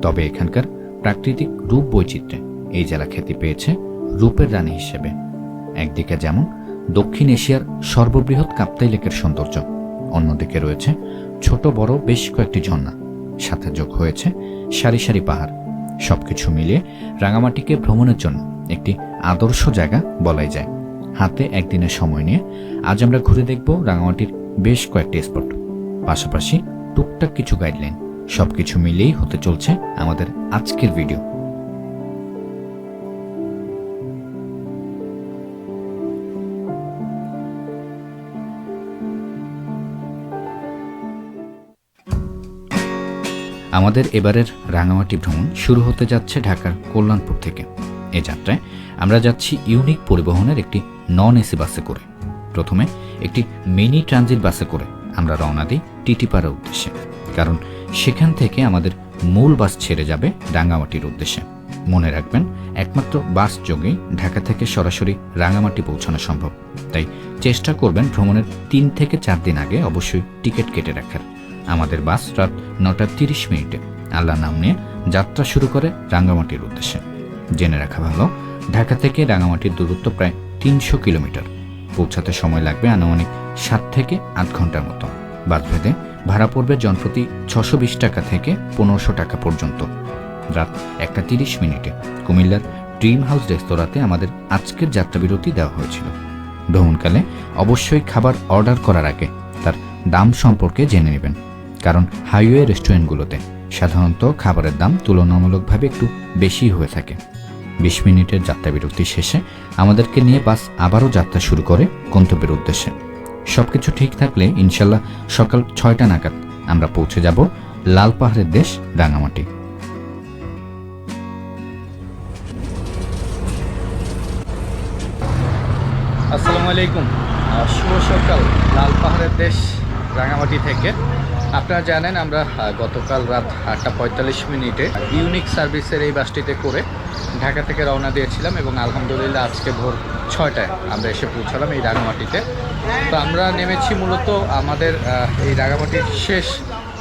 তবে এখানকার প্রাকৃতিক রূপ বৈচিত্র্যে এই জেলা খ্যাতি পেয়েছে রূপের রানী হিসেবে। একদিকে যেমন দক্ষিণ এশিয়ার সর্ববৃহৎ কাপ্তাই লেকের সৌন্দর্য, অন্যদিকে রয়েছে ছোট বড় বেশ কয়েকটি ঝর্ণা, সাথে যোগ হয়েছে সারি সারি পাহাড়। সবকিছু মিলিয়ে রাঙামাটিকে ভ্রমণের জন্য একটি আদর্শ জায়গা বলাই যায়। হাতে একদিনের সময় নিয়ে আজ আমরা ঘুরে দেখব রাঙামাটির বেশ কয়েকটি স্পট, পাশাপাশি টুকটাক কিছু গাইডলাইন। সবকিছু মিলিয়েই হতে চলছে আমাদের আজকের ভিডিও। আমাদের এবারের রাঙামাটি ভ্রমণ শুরু হতে যাচ্ছে ঢাকার কল্যাণপুর থেকে। এ যাত্রায় আমরা যাচ্ছি ইউনিক পরিবহনের একটি নন এসি বাসে করে। প্রথমে একটি মিনি ট্রানজিট বাসে করে আমরা রওনা দিই টিটিপাড়ার উদ্দেশ্যে, কারণ সেখান থেকে আমাদের মূল বাস ছেড়ে যাবে রাঙামাটির উদ্দেশ্যে। মনে রাখবেন, একমাত্র বাস যোগেই ঢাকা থেকে সরাসরি রাঙামাটি পৌঁছানো সম্ভব। তাই চেষ্টা করবেন ভ্রমণের 3 থেকে 4 দিন আগে অবশ্যই টিকিট কেটে রাখার। আমাদের বাস রাত 9:30 আল্লাহর নাম নিয়ে যাত্রা শুরু করে রাঙামাটির উদ্দেশ্যে। জেনে রাখা ভালো, ঢাকা থেকে রাঙামাটির দূরত্ব প্রায় 300 কিলোমিটার। পৌঁছাতে সময় লাগবে আনুমানিক 7 থেকে 8 ঘন্টার মতো। বাস ভেদে ভাড়া পড়বে জনপ্রতি 620 টাকা থেকে 1500 টাকা পর্যন্ত। রাত 1:30 কুমিল্লার ড্রিম হাউস রেস্তোরাঁতে আমাদের আজকের যাত্রাবিরতি দেওয়া হয়েছিল। ভ্রমণকালে অবশ্যই খাবার অর্ডার করার আগে তার দাম সম্পর্কে জেনে নেবেন, কারণ হাইওয়ে রেস্টুরেন্টগুলোতে সাধারণত খাবারের দাম তুলনামূলকভাবে একটু বেশি হয়ে থাকে। 20 মিনিটের যাত্রাবিরতি শেষে আমাদেরকে নিয়ে বাস আবারও যাত্রা শুরু করে গন্তব্যের উদ্দেশ্যে। সবকিছু ঠিক থাকলে ইনশাল্লাহ সকাল 6টা নাগাদ আমরা পৌঁছে যাব লাল পাহাড়ের দেশ রাঙামাটি। আসসালামু আলাইকুম, শুভ সকাল। লাল পাহাড়ের দেশ রাঙামাটি থেকে আপনারা জানেন আমরা গতকাল রাত 8:45 ইউনিক সার্ভিসের এই বাসটিতে করে ঢাকা থেকে রওনা দিয়েছিলাম এবং আলহামদুলিল্লাহ আজকে ভোর 6টায় আমরা এসে পৌঁছালাম এই রাঙামাটিতে। তো আমরা নেমেছি মূলত আমাদের এই রাঙামাটির শেষ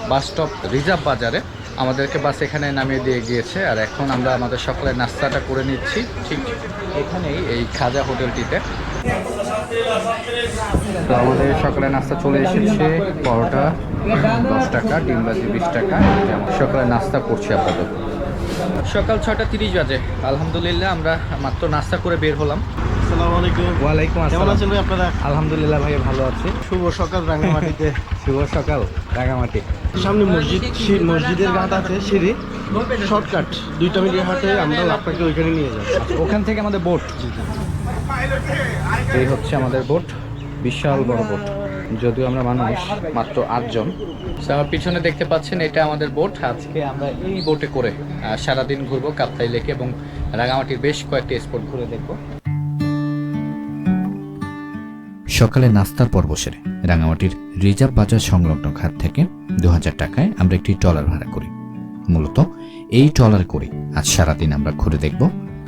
বাস স্টপ রিজার্ভ বাজারে। আমাদেরকে বাস এখানে নামিয়ে দিয়ে গিয়েছে, আর এখন আমরা আমাদের সকালের নাস্তাটা করে নিচ্ছি ঠিক এখানেই এই খাজা হোটেলটিতে। তো আমাদের সকালের নাস্তা চলে এসেছে, পরোটা 10 টাকা, ডিম ভাজি 20 টাকা। সকালের নাস্তা করছি আপাতত। সকাল 6:30 বাজে। আলহামদুলিল্লাহ আমরা মাত্র নাস্তা করে বের হলাম। আসসালামু আলাইকুম। ওয়ালাইকুম আসসালাম। কেমন আছেন ভাই আপনারা? আলহামদুলিল্লাহ ভাই, ভালো আছি। শুভ সকাল রাঙামাটিতে। শুভ সকাল রাঙামাটি। সামনে মসজিদের ঘাট আছে, সিঁড়ি শর্টকাট 2টা মিনিট হাঁটে আমরা আপনাকে ওইখানে নিয়ে যাব। ওখান থেকে আমাদের বোট, এই হচ্ছে আমাদের বোট, বিশাল বড় বোট। যদিও আমরা মানুষ মাত্র 8 জন। আমার পিছনে দেখতে পাচ্ছেন এটা আমাদের বোট। আজকে আমরা এই বোটে করে সারাদিন ঘুরবো কাপ্তাই লেকে এবং রাঙামাটির বেশ কয়েকটি স্পট ঘুরে দেখবো। সকালে নাস্তার পর্ব সেরে রাঙামাটির রিজার্ভ বাজার সংলগ্ন ঘাট থেকে 2000 টাকায় আমরা একটি ট্রলার ভাড়া করি। মূলত এই ট্রলার করে আজ সারাদিন আমরা ঘুরে দেখব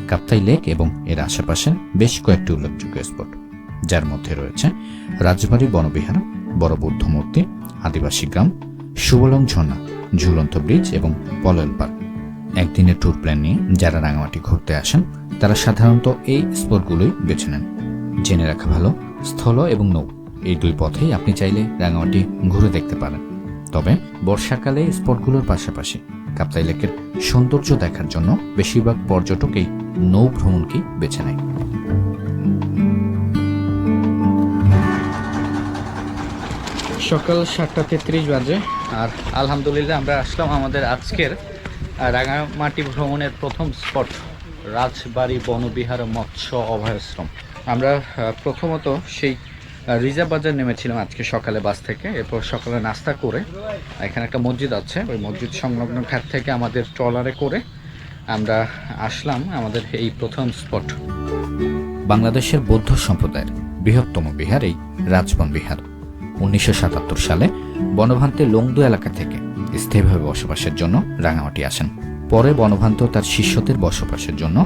কাপ্তাই লেক এবং এর আশেপাশের বেশ কয়েকটি উল্লেখযোগ্য স্পট, যার মধ্যে রয়েছে রাজবাড়ী বনবিহার, বড় বুদ্ধ মূর্তি, আদিবাসী গ্রাম, সুবলং ঝর্ণা, ঝুলন্ত ব্রিজ এবং পলল পার্ক। একদিনের ট্যুর প্ল্যান নিয়ে যারা রাঙামাটি ঘুরতে আসেন তারা সাধারণত এই স্পটগুলোই বেছে নেন। জেনে রাখা ভালো, স্থল এবং নৌ এই 2 পথেই আপনি চাইলে রাঙামাটি ঘুরে দেখতে পারেন। তবে বর্ষাকালে স্পটগুলোর পাশাপাশি কাপ্তাই লেকের সৌন্দর্য দেখার জন্য বেশিরভাগ পর্যটক এই নৌ ভ্রমণকেই বেছে নেয়। সকাল 7:33 বাজে, আর আলহামদুলিল্লাহ আমরা আসলাম আমাদের আজকের রাঙামাটি ভ্রমণের প্রথম স্পট রাজবাড়ী বনবিহার মৎস্য অভয়াশ্রম। আমরা প্রথমত সেই রিজার্ভ বাজার নেমেছিলাম আজকে সকালে বাস থেকে। এরপর সকালে নাস্তা করে এখানে একটা মসজিদ আছে, ওই মসজিদ সংলগ্ন ঘাট থেকে আমাদের ট্রলারে করে আমরা আসলাম আমাদের এই প্রথম স্পট। বাংলাদেশের বৌদ্ধ সম্প্রদায়ের বৃহত্তম বিহার এই রাজবন বিহার। 1977 সালে বনভান্তে লংদু এলাকা থেকে স্থায়ীভাবে বসবাসের জন্য রাঙামাটি আসেন। পরে বনভান্ত তার শিষ্যদের বসবাসের জন্য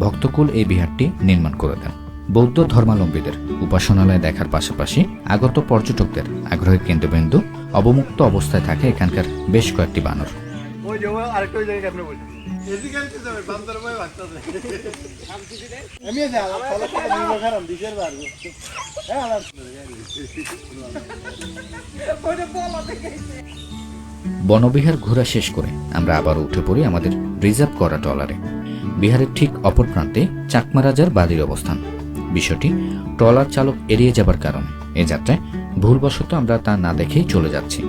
ভক্তকুল এই বিহারটি নির্মাণ করে দেন। বৌদ্ধ ধর্মাবলম্বীদের উপাসনালয় দেখার পাশাপাশি আগত পর্যটকদের আগ্রহের কেন্দ্রবিন্দু অবমুক্ত অবস্থায় থাকে এখানকার বেশ কয়েকটি বানর। আরেকটা ওই জায়গায় আপনি বলছেন এদিকে আনতে যাবে বান্দরময় বাচ্চাদের আমি যা ফলো করে নিয়ে খারাপ দিকের বাড়বো হ্যাঁ আলাদা বনবিহার ঘোরা শেষ করে আমরা আবার উঠে পড়ি আমাদের রিজার্ভ করা ট্রলারে। বিহারের ঠিক অপর প্রান্তে চাকমা রাজার বাড়ির অবস্থান। বিষয়টি ট্রলার চালক এড়িয়ে যাবার কারণে এ যাত্রায় ভুলবশত আমরা তা না দেখেই চলে যাচ্ছি।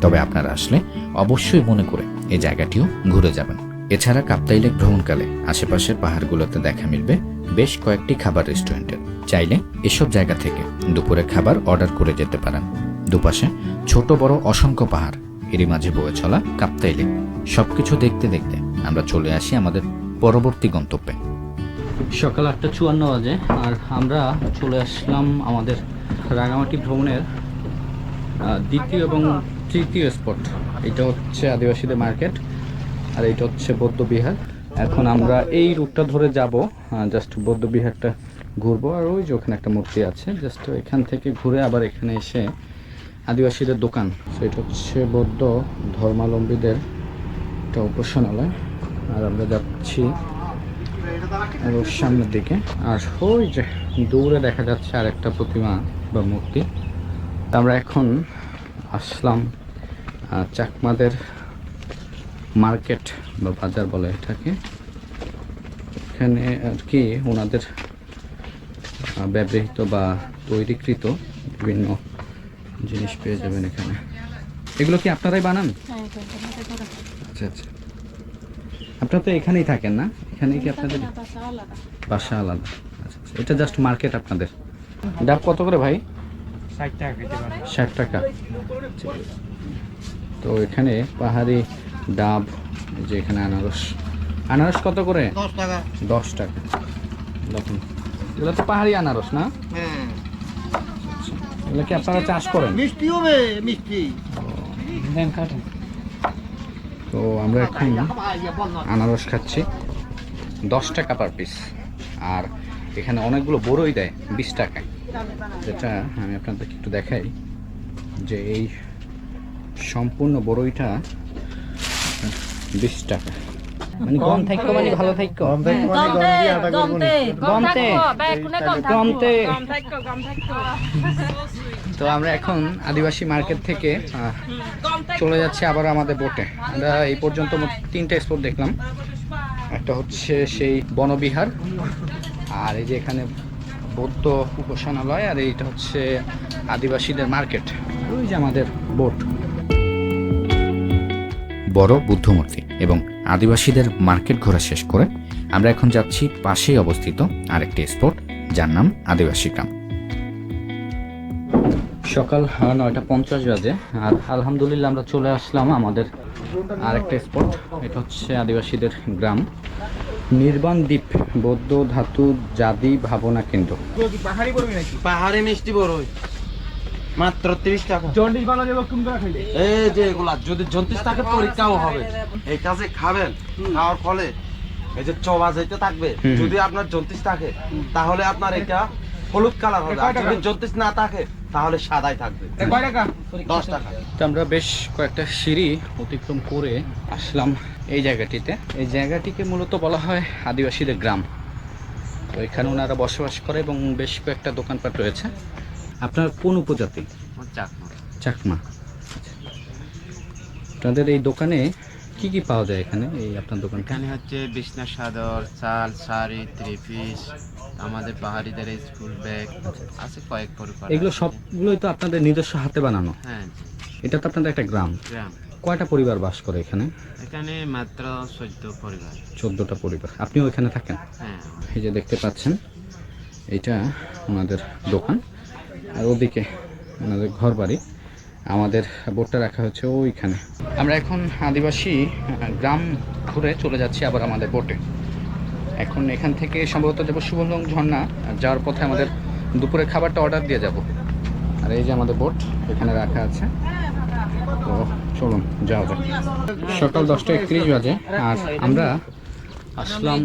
তবে আপনারা আসলে অবশ্যই মনে করে এই জায়গাটিও ঘুরে যাবেন। এছাড়া কাপ্তাই লেক ভ্রমণকালে আশেপাশের পাহাড়গুলোতে দেখা মিলবে বেশ কয়েকটি খাবার রেস্টুরেন্টের। চাইলে এসব জায়গা থেকে দুপুরে খাবার অর্ডার করে যেতে পারেন। দুপাশে ছোট বড় অসংখ্য পাহাড়, এরই মাঝে বয়ে চলা কাপ্তাই লেক। সবকিছু দেখতে দেখতে আমরা চলে আসি আমাদের পরবর্তী গন্তব্যে। সকাল 8:54 বাজে আর আমরা চলে আসলাম আমাদের রাঙামাটি ভ্রমণের দ্বিতীয় এবং তৃতীয় স্পট। এটা হচ্ছে আদিবাসীদের মার্কেট আর এটা হচ্ছে বৌদ্ধবিহার। এখন আমরা এই রুটটা ধরে যাব, জাস্ট বৌদ্ধবিহারটা ঘুরবো। আর ওই যে ওখানে একটা মূর্তি আছে, জাস্ট এখান থেকে ঘুরে আবার এখানে এসে আদিবাসীদের দোকান। সেটা হচ্ছে বৌদ্ধ ধর্মাবলম্বীদের একটা উপাসনালয়। আর আমরা যাচ্ছি ওর সামনের দিকে। আর ওই যে দূরে দেখা যাচ্ছে আর একটা প্রতিমা বা মূর্তি। তা আমরা এখন আসলাম চাকমাদের মার্কেট বা বাজার বলে এটাকে। এখানে আর কি ওনাদের ব্যবহৃত বা তৈরিকৃত বিভিন্ন জিনিস পেয়ে যাবেন এখানে। এগুলো কি আপনারাই বানান? আচ্ছা আচ্ছা, আপনারা তো এখানেই থাকেন না? এখানেই কি আপনাদের বাসা আলাদা? আচ্ছা আচ্ছা, এটা জাস্ট মার্কেট আপনাদের। ডাব কত করে ভাই? 60 টাকা কেজি। 60 টাকা। তো এখানে পাহাড়ি ডাব, এই যে এখানে আনারস। আনারস কত করে? 10 টাকা। 10 টাকা। দেখুন এগুলো তো পাহাড়ি আনারস না? হ্যাঁ। এগুলো কি আপনারা চাষ করেন? মিষ্টি হবে, মিষ্টি। দেন কাটেন। তো আমরা এখন আনারস খাচ্ছি 10 টাকা পার পিস। আর এখানে অনেকগুলো বড়ই দেয় 20 টাকায়। যেটা আমি আপনাদেরকে একটু দেখাই যে এই সম্পূর্ণ বড়ইটা 20 টাকা। মানে গম থাইকো মানে ভালো থাইকো। গমতে তো আমরা এখন আদিবাসী মার্কেট থেকে চলে যাচ্ছি আবার আমাদের বোটে। আমরা এই পর্যন্ত মোট 3টে স্পট দেখলাম। একটা হচ্ছে সেই বনবিহার, আর এই যে এখানে বৌদ্ধ উপাসনালয়, আর এইটা হচ্ছে আদিবাসীদের মার্কেট। ওই যে আমাদের বোট। বড় বুদ্ধমূর্তি এবং আদিবাসীদের মার্কেট ঘোরা শেষ করে আমরা এখন যাচ্ছি পাশেই অবস্থিত আরেকটি স্পট, যার নাম আদিবাসী গ্রাম। সকাল 9:50 বাজে আর আলহামদুলিল্লাহ আমরা চলে আসলাম আমাদের আরেকটা স্পট। এটা হচ্ছে আদিবাসীদের গ্রাম নির্বাণ দ্বীপ বৌদ্ধ ধাতু জাতি ভাবনা কেন্দ্র। পাহাড়ি বড়ই নাকি? পাহাড়ি মিষ্টি বড়ই মাত্র 30 টাকা। জন্ডিস বানালে কোন করে খাইলে? এই যে এগুলা যদি জন্ডিস থাকে পরীক্ষাও হবে। এই কাজে খাবেন, খাওয়ার ফলে এই যে চবা যাইতে থাকবে। যদি আপনার জন্ডিস থাকে তাহলে আপনার এটা হলুদ কালার হবে, আর যদি জন্ডিস না থাকে তাহলে সাদাই থাকবে। কয় টাকা? 10 টাকা। তো আমরা বেশ কয়েকটা সিঁড়ি অতিক্রম করে আসলাম এই জায়গাটিতে। এই জায়গাটিকে মূলত বলা হয় আদিবাসীদের গ্রাম। তো এখানে ওনারা বসবাস করে এবং বেশ কয়েকটা দোকানপাট রয়েছে। আপনার কোন উপজাতি? চাকমা। চাকমা। আপনাদের এই দোকানে কি কি পাওয়া যায় এখানে? এই আপনার দোকান এখানে হচ্ছে বিছনা চাদর, চাল, শাড়ি, থ্রি পিস, আমাদের পাহাড়িদের স্কুল ব্যাগ আছে কয়েক পরিবার। এগুলো সবগুলোই তো আপনাদের নিজস্ব হাতে বানানো? হ্যাঁ, এটা তো আপনাদের একটা গ্রাম। গ্রাম। কয়টা পরিবার বাস করে এখানে? এখানে মাত্র 14 পরিবার। 14টা পরিবার। আপনিও এখানে থাকেন? হ্যাঁ। এই যে দেখতে পাচ্ছেন এটা ওনাদের দোকান, আর ওদিকে ওনাদের ঘর বাড়ি। আমাদের বোটটা রাখা হচ্ছে ওইখানে। আমরা এখন আদিবাসী গ্রাম ঘুরে চলে যাচ্ছি আবার আমাদের বোটে। এখন এখান থেকে সম্ভবত যাবো শুভলং ঝর্ণা। যাওয়ার পথে আমাদের দুপুরের খাবারটা অর্ডার দিয়ে যাব। আর এই যে আমাদের বোট এখানে রাখা আছে। তো চলুন যাওয়া যাক। সকাল 10:31 বাজে আর আমরা আসলাম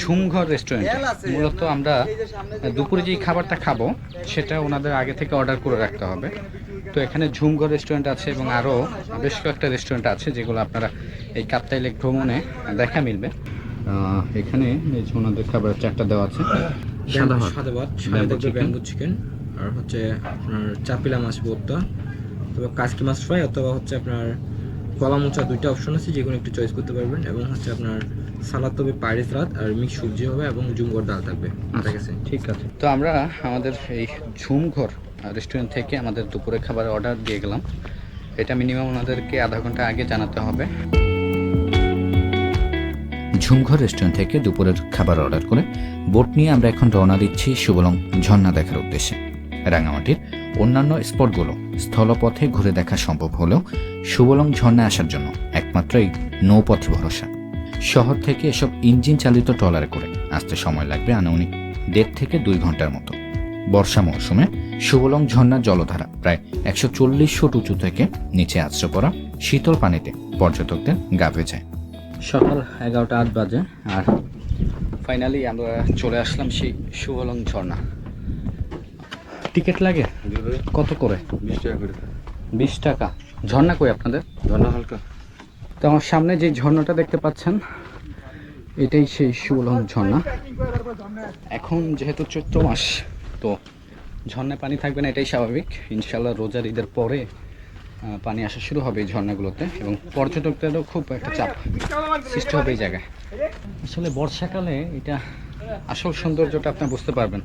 ঝুমঘর রেস্টুরেন্টে। মূলত আমরা দুপুরে যেই খাবারটা খাবো সেটা ওনাদের আগে থেকে অর্ডার করে রাখতে হবে। তো এখানে ঝুমঘর রেস্টুরেন্ট আছে এবং আরও বেশ কয়েকটা রেস্টুরেন্ট আছে যেগুলো আপনারা এই কাপ্তাই লেক ভ্রমণে দেখা মিলবে। এখানে এই যে ওনাদের খাবার চারটা দেওয়া আছে, সাদা ভাত, সাদা ভাত, সাথে ব্যাম্বু থাকবে ব্যাম্বু চিকেন, আর হচ্ছে আপনার চাপিলা মাছ ভর্তা, অথবা কাজকি মাছ ফ্রাই, অথবা হচ্ছে আপনার কলা মোচা, দুইটা অপশন আছে যে কোনো একটু চয়েস করতে পারবেন। এবং হচ্ছে আপনার সালাদ হবে, পাইরিস সালাদ, আর মিক্স সবজি হবে এবং ঝুমঘর ডাল থাকবে। ঠিক আছে, ঠিক আছে। তো আমরা আমাদের এই ঝুমঘর রেস্টুরেন্ট থেকে আমাদের দুপুরে খাবার অর্ডার দিয়ে গেলাম। এটা মিনিমাম ওনাদেরকে আধা ঘন্টা আগে জানাতে হবে। ঝুমঘর রেস্টুরেন্ট থেকে দুপুরের খাবার অর্ডার করে বোট নিয়ে আমরা এখন রওনা দিচ্ছি সুবলং ঝর্ণা দেখার উদ্দেশ্যে। রাঙামাটির অন্যান্য স্পটগুলো স্থলপথে ঘুরে দেখা সম্ভব হলেও সুবলং ঝর্ণায় আসার জন্য একমাত্র এই নৌপথে ভরসা। শহর থেকে এসব ইঞ্জিন চালিত ট্রলারে করে আসতে সময় লাগবে আনুমানিক 1.5 থেকে 2 ঘন্টার মতো। বর্ষা মৌসুমে সুবলং ঝর্ণার জলধারা প্রায় 140 ফুট উঁচু থেকে নিচে আছড়ে পড়া শীতল পানিতে পর্যটকদের গা ভেজায়। সকাল 11টা 8 বাজে আর ফাইনালি আমরা চলে আসলাম সেই সুবলং ঝর্ণা। টিকিট লাগে কত করে? 20 টাকা করে। 20 টাকা। ঝর্ণা কই আপনাদের? ঝর্ণা হালকা। তো আমার সামনে যে ঝর্ণাটা দেখতে পাচ্ছেন এটাই সেই সুবলং ঝর্ণা। এখন যেহেতু চৈত্র মাস, তো ঝর্ণায় পানি থাকবে না, এটাই স্বাভাবিক। ইনশাল্লাহ রোজার ঈদের পরে পানি আসা শুরু হবে এই ঝর্ণাগুলোতে এবং পর্যটকদেরও খুব একটা চাপ সৃষ্টি হবে এই জায়গায়। আসলে বর্ষাকালে এটা আসল সৌন্দর্যটা আপনি বুঝতে পারবেন।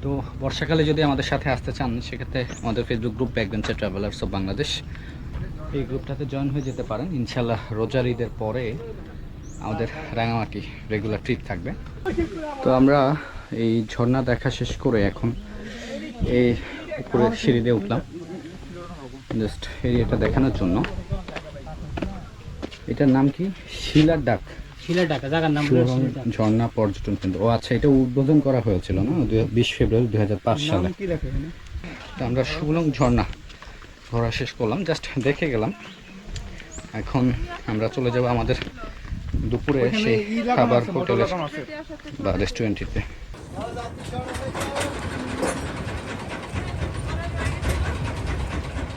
তো বর্ষাকালে যদি আমাদের সাথে আসতে চান সেক্ষেত্রে আমাদের Facebook group backbencher travellers of Bangladesh, এই গ্রুপটাতে জয়েন হয়ে যেতে পারেন। ইনশাল্লাহ রোজার ঈদের পরে আমাদের রাঙামাটি রেগুলার ট্রিপ থাকবে। তো আমরা এই ঝর্ণা দেখা শেষ করে এখন এই উপরে সিঁড়ি দিয়ে উঠলাম জাস্ট এরিয়াটা দেখানোর জন্য। এটার নাম কি? শিলার ডাক। শিলার ঢাকা জায়গার নাম সুবলং ঝর্ণা পর্যটন কেন্দ্র। ও আচ্ছা, এটা উদ্বোধন করা হয়েছিল না 20 ফেব্রুয়ারি 2005 সালে। তো আমরা সুবলং ঝর্ণা ঘোরা শেষ করলাম, জাস্ট দেখে গেলাম। এখন আমরা চলে যাব আমাদের দুপুরে সেই খাবার হোটেলে বা রেস্টুরেন্টটিতে।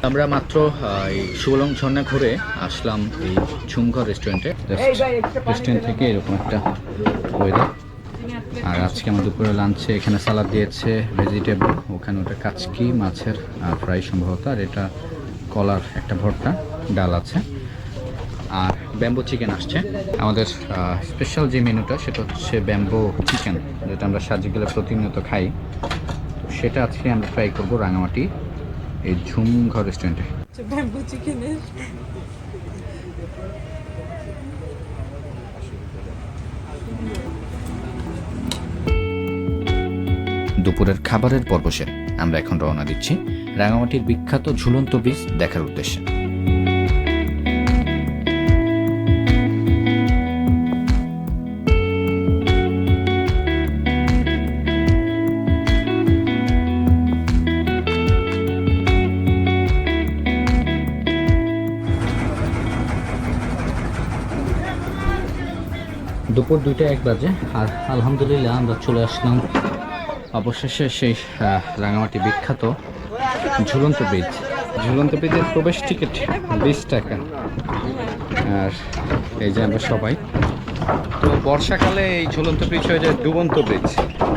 আমরা মাত্র এই সুবলং ঝর্ণা ঘুরে আসলাম এই ঝুমঘর রেস্টুরেন্টে। রেস্টুরেন্ট থেকে এরকম একটা ওয়েদার। আর আজকে আমার দুপুরে লাঞ্চে এখানে সালাদ দিয়েছে, ভেজিটেবল, ওখানে ওটা কাচকি মাছের ফ্রাই সম্ভবত, আর এটা কলার একটা ভর্তা, ডাল আছে, আর ব্যাম্বো চিকেন আসছে। আমাদের স্পেশাল যে মেনুটা সেটা হচ্ছে ব্যাম্বো চিকেন, যেটা আমরা সাজি গেলে প্রতিনিয়ত খাই। তো সেটা আজকে আমরা ট্রাই করবো রাঙামাটি এই ঝুমঘর রেস্টুরেন্টে। ব্যাম্বু চিকেনের দুপুরের খাবারের পর্ব সেরে আমরা এখন রওনা দিচ্ছি রাঙামাটির বিখ্যাত ঝুলন্ত ব্রিজ দেখার উদ্দেশ্যে। দুপুর 2টা 1 বাজে আর আলহামদুলিল্লাহ আমরা চলে আসলাম অবশেষে সেই রাঙামাটি বিখ্যাত ঝুলন্ত ব্রিজ। ঝুলন্ত ব্রিজের প্রবেশ টিকিট 20 টাকা। আর এই যে আমরা সবাই, তো বর্ষাকালে এই ঝুলন্ত ব্রিজ হয়ে যায় ডুবন্ত ব্রিজ,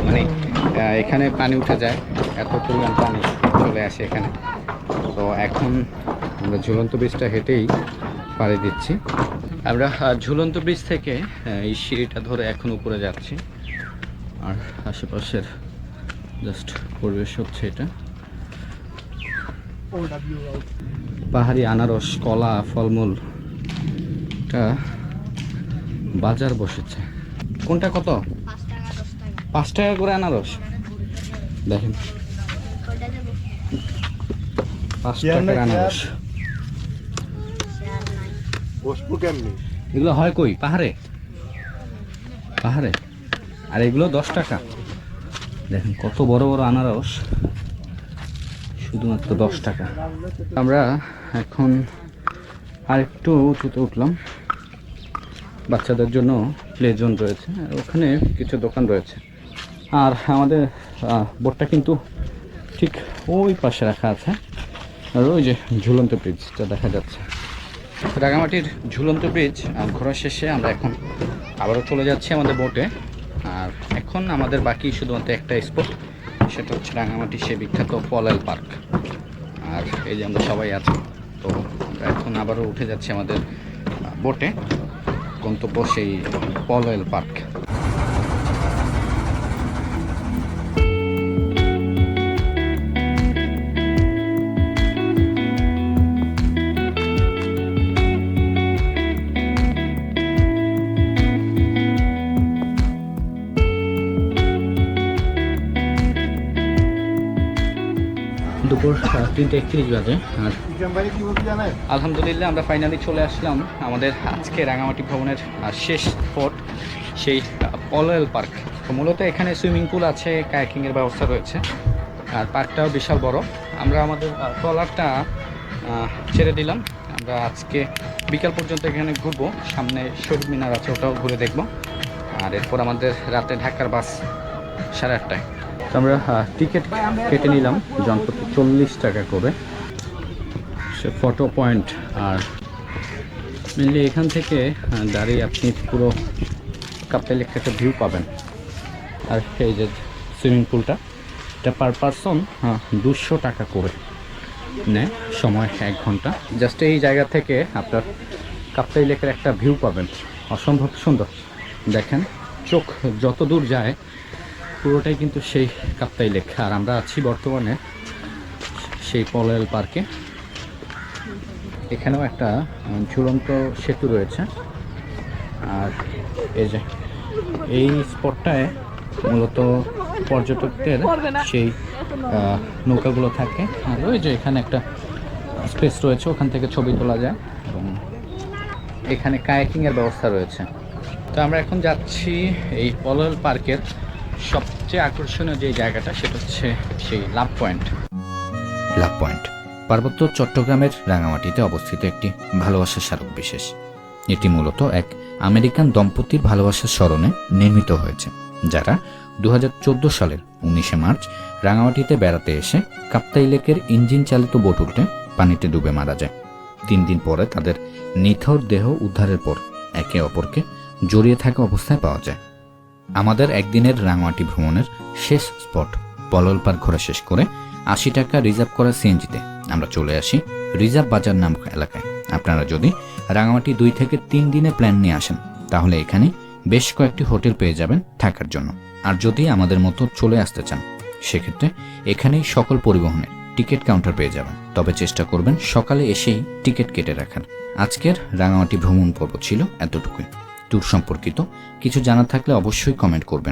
মানে এখানে পানি উঠে যায়, এত পরিমাণ পানি চলে আসে এখানে। তো এখন আমরা ঝুলন্ত ব্রিজটা হেঁটেই পাড়ি দিচ্ছি। আমরা ঝুলন্ত ব্রিজ থেকে এই সিঁড়িটা ধরে এখন উপরে যাচ্ছি। আর আশেপাশের জাস্ট পরিবেশ হচ্ছে এটা। পাহাড়ি আনারস, কলা, ফলমূল, এটা বাজার বসেছে। কোনটা কত? 5 টাকা করে আনারস। দেখেন 5 টাকার আনারস। বসবো কেমনি? এগুলো হয় কই? পাহাড়ে? পাহাড়ে। আর এগুলো 10 টাকা। দেখেন কত বড় বড় আনারস, শুধুমাত্র 10 টাকা। আমরা এখন আরেকটু উঁচুতে উঠলাম। বাচ্চাদের জন্য প্লে জোন রয়েছে, আর ওখানে কিছু দোকান রয়েছে। আর আমাদের বোটটা কিন্তু ঠিক ওই পাশে রাখা আছে। আর ওই যে ঝুলন্ত ব্রিজটা দেখা যাচ্ছে। রাঙামাটির ঝুলন্ত ব্রিজ ঘোরা শেষে আমরা এখন আবারও চলে যাচ্ছি আমাদের বোটে। আর এখন আমাদের বাকি শুধুমাত্র একটা স্পট, সেটা হচ্ছে রাঙামাটির সেই বিখ্যাত পলয়েল পার্ক। আর এই যে আমরা সবাই আছি, তো আমরা এখন আবারও উঠে যাচ্ছি আমাদের বোটে, গন্তব্য সেই পলয়েল পার্ক। দুপুর 3:31 বাজে। আর আলহামদুলিল্লাহ আমরা ফাইনালি চলে আসলাম আমাদের আজকে রাঙামাটি ভ্রমণের শেষ স্পট, সেই পলয়েল পার্ক। তো মূলত এখানে সুইমিং পুল আছে, কায়াকিংয়ের ব্যবস্থা রয়েছে, আর পার্কটাও বিশাল বড়। আমরা আমাদের ট্রলারটা ছেড়ে দিলাম। আমরা আজকে বিকাল পর্যন্ত এখানে ঘুরবো, সামনে শহীদ মিনার আছে, ওটাও ঘুরে দেখবো। আর এরপর আমাদের রাতে ঢাকার বাস 8:30টায়। তো আমরা টিকিট কেটে নিলাম জনপ্রতি 40 টাকা করে। সে ফটো পয়েন্ট, আর মেনলি এখান থেকে দাঁড়িয়ে আপনি পুরো কাপ্তাই লেকের একটা ভিউ পাবেন। আর এই যে সুইমিং পুলটা, এটা পার পারসন 200 টাকা করে নেয়, সময় 1 ঘন্টা। জাস্ট এই জায়গা থেকে আপনার কাপ্তাই লেকের একটা ভিউ পাবেন, অসম্ভব সুন্দর। দেখেন চোখ যত দূর যায় পুরোটাই কিন্তু সেই কাপ্তাই লেক। আর আমরা আছি বর্তমানে সেই পলয়েল পার্কে। এখানেও একটা ঝুলন্ত সেতু রয়েছে। আর এই যে এই স্পটটায় মূলত পর্যটকদের সেই নৌকাগুলো থাকে। আর ওই যে এখানে একটা স্পেস রয়েছে, ওখান থেকে ছবি তোলা যায়, এবং এখানে কায়াকিংয়ের ব্যবস্থা রয়েছে। তো আমরা এখন যাচ্ছি এই পলয়েল পার্কের সবচেয়ে আকর্ষণীয় যে জায়গাটা, সেটা হচ্ছে সেই লাভ পয়েন্ট। লাভ পয়েন্ট পার্বত্য চট্টগ্রামের রাঙামাটিতে অবস্থিত একটি ভালোবাসার স্মারক বিশেষ। এটি মূলত এক আমেরিকান দম্পতির ভালোবাসার স্মরণে নির্মিত হয়েছে, যারা 2014 সালের 19শে মার্চ রাঙামাটিতে বেড়াতে এসে কাপ্তাই লেকের ইঞ্জিন চালিত বোট উল্টে পানিতে ডুবে মারা যায়। 3 দিন পরে তাদের নিথর দেহ উদ্ধারের পর একে অপরকে জড়িয়ে থাকা অবস্থায় পাওয়া যায়। আমাদের একদিনের রাঙামাটি ভ্রমণের শেষ স্পট পলয়েল পার্ক ঘোরা শেষ করে 80 টাকা রিজার্ভ করা সিএনজিতে আমরা চলে আসি রিজার্ভ বাজার নামক এলাকায়। আপনারা যদি রাঙামাটি 2 থেকে 3 দিনে প্ল্যান নিয়ে আসেন, তাহলে এখানে বেশ কয়েকটি হোটেল পেয়ে যাবেন থাকার জন্য। আর যদি আমাদের মতো চলে আসতে চান, সেক্ষেত্রে এখানেই সকল পরিবহনের টিকিট কাউন্টার পেয়ে যাবেন। তবে চেষ্টা করবেন সকালে এসেই টিকিট কেটে রাখার। আজকের রাঙামাটি ভ্রমণ পর্ব ছিল এতটুকুই। ট্যুর সম্পর্কিত কিছু জানা থাকলে অবশ্যই কমেন্ট করবেন।